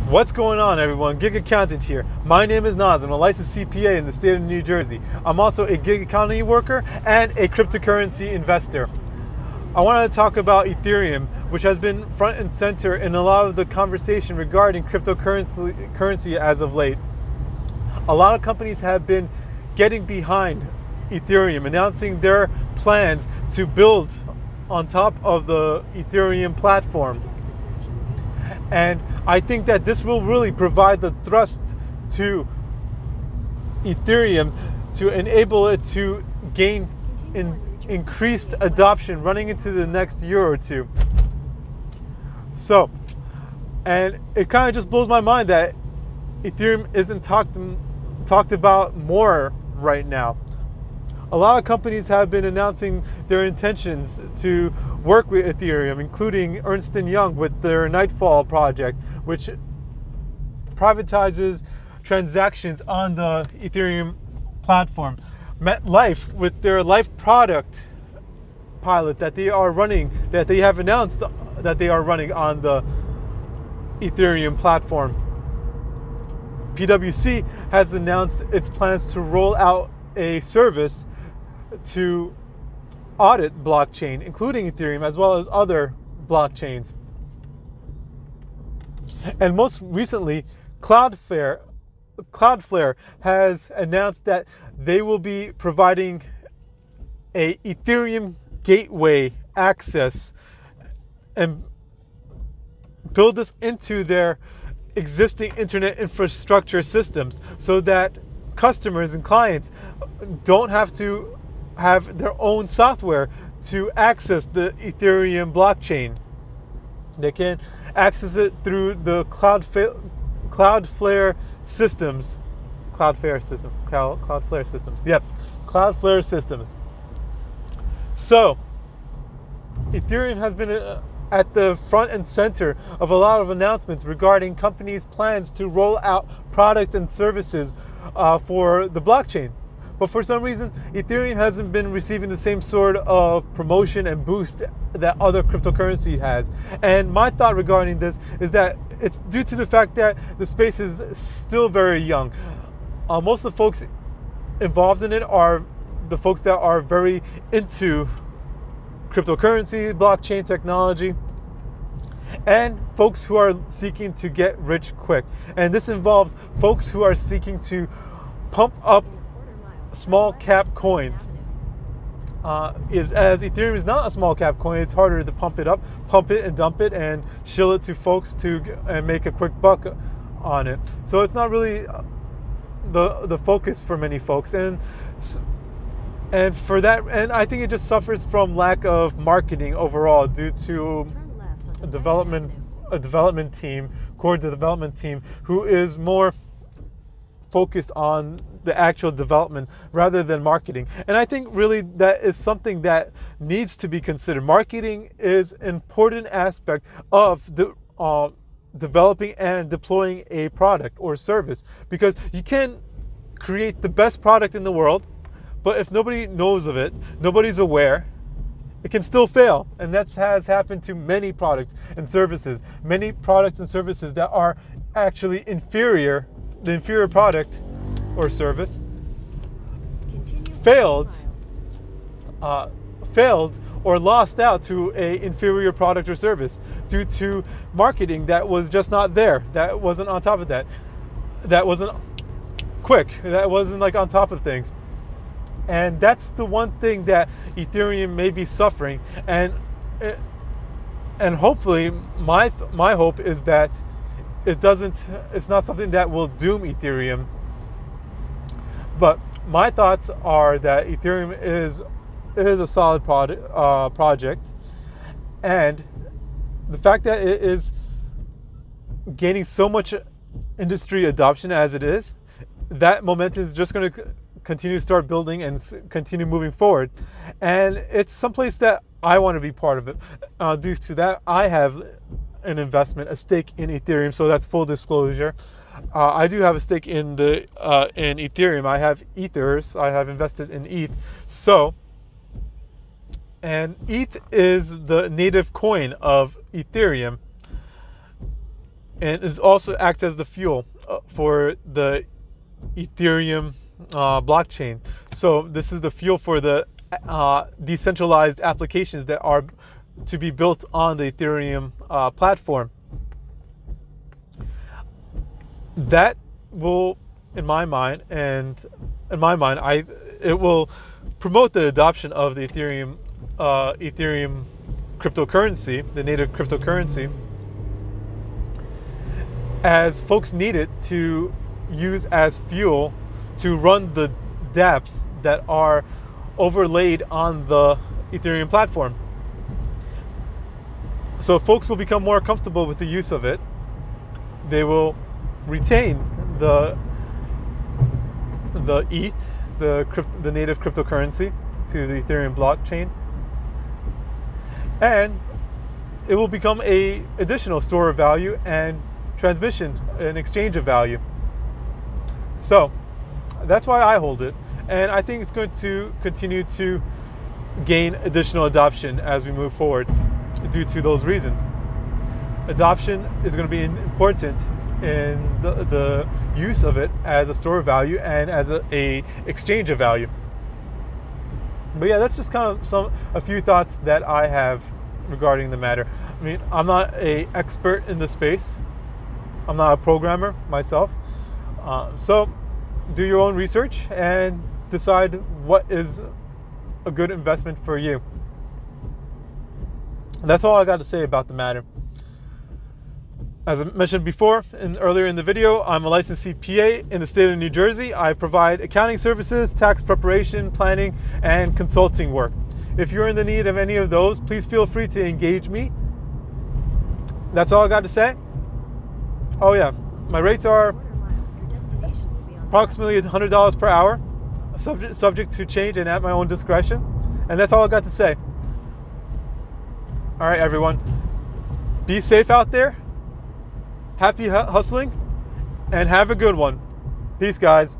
What's going on, everyone? Gig Accountant here. My name is Naz. I'm a licensed CPA in the state of New Jersey. I'm also a gig economy worker and a cryptocurrency investor. I wanted to talk about Ethereum, which has been front and center in a lot of the conversation regarding cryptocurrency as of late. A lot of companies have been getting behind Ethereum, announcing their plans to build on top of the Ethereum platform. And I think that this will really provide the thrust to Ethereum to enable it to gain increased adoption running into the next year or two. So, and it kind of just blows my mind that Ethereum isn't talked about more right now. A lot of companies have been announcing their intentions to work with Ethereum, including Ernst & Young with their Nightfall project, which privatizes transactions on the Ethereum platform. MetLife with their Life product pilot that they are running, that they have announced that they are running on the Ethereum platform. PwC has announced its plans to roll out a service to audit blockchain, including Ethereum, as well as other blockchains. And most recently, Cloudflare has announced that they will be providing a Ethereum gateway access and build this into their existing internet infrastructure systems so that customers and clients don't have to have their own software to access the Ethereum blockchain. They can access it through the Cloudflare systems. Cloudflare systems. So, Ethereum has been at the front and center of a lot of announcements regarding companies' plans to roll out products and services for the blockchain. But for some reason, Ethereum hasn't been receiving the same sort of promotion and boost that other cryptocurrency has. And my thought regarding this is that it's due to the fact that the space is still very young. Most of the folks involved in it are the folks that are very into cryptocurrency, blockchain technology, and folks who are seeking to get rich quick. And this involves folks who are seeking to pump up small cap coins. As Ethereum is not a small cap coin, it's harder to pump it and dump it and shill it to folks and make a quick buck on it. So it's not really the focus for many folks, and for that, and I think it just suffers from lack of marketing overall due to a development team, core development team, who is more focused on the actual development rather than marketing. And I think really that is something that needs to be considered. Marketing is an important aspect of the developing and deploying a product or service, because you can create the best product in the world, but if nobody knows of it, nobody's aware, it can still fail. And that has happened to many products and services. Many products and services that are actually inferior, the inferior product or service, failed or lost out to a inferior product or service due to marketing that was just not there, that wasn't on top of that wasn't quick, that wasn't like on top of things. And that's the one thing that Ethereum may be suffering. And hopefully my hope is that it's not something that will doom Ethereum. But my thoughts are that Ethereum is a solid project, and the fact that it is gaining so much industry adoption as it is, that momentum is just going to continue to start building and continue moving forward. And it's someplace that I want to be part of it. Due to that, I have an investment, a stake in Ethereum, so that's full disclosure. I do have a stake in Ethereum. I have Ethers. I have invested in ETH. And ETH is the native coin of Ethereum. and it also acts as the fuel for the Ethereum blockchain. So this is the fuel for the decentralized applications that are to be built on the Ethereum platform. That will, in my mind, it will promote the adoption of the Ethereum cryptocurrency, the native cryptocurrency, as folks need it to use as fuel to run the dApps that are overlaid on the Ethereum platform. So folks will become more comfortable with the use of it. They will retain the ETH, the native cryptocurrency, to the Ethereum blockchain, and it will become a additional store of value and transmission and exchange of value. So that's why I hold it, and I think it's going to continue to gain additional adoption as we move forward due to those reasons. Adoption is going to be important in the use of it as a store of value and as a exchange of value. But yeah, that's just kind of a few thoughts that I have regarding the matter. I mean, I'm not an expert in the space. I'm not a programmer myself. So do your own research and decide what is a good investment for you. And that's all I got to say about the matter. As I mentioned before, earlier in the video, I'm a licensed CPA in the state of New Jersey. I provide accounting services, tax preparation, planning, and consulting work. If you're in the need of any of those, please feel free to engage me. That's all I got to say. Oh yeah, my rates are approximately $100 per hour, subject to change and at my own discretion. And that's all I got to say. All right, everyone, be safe out there. Happy hustling, and have a good one. Peace, guys.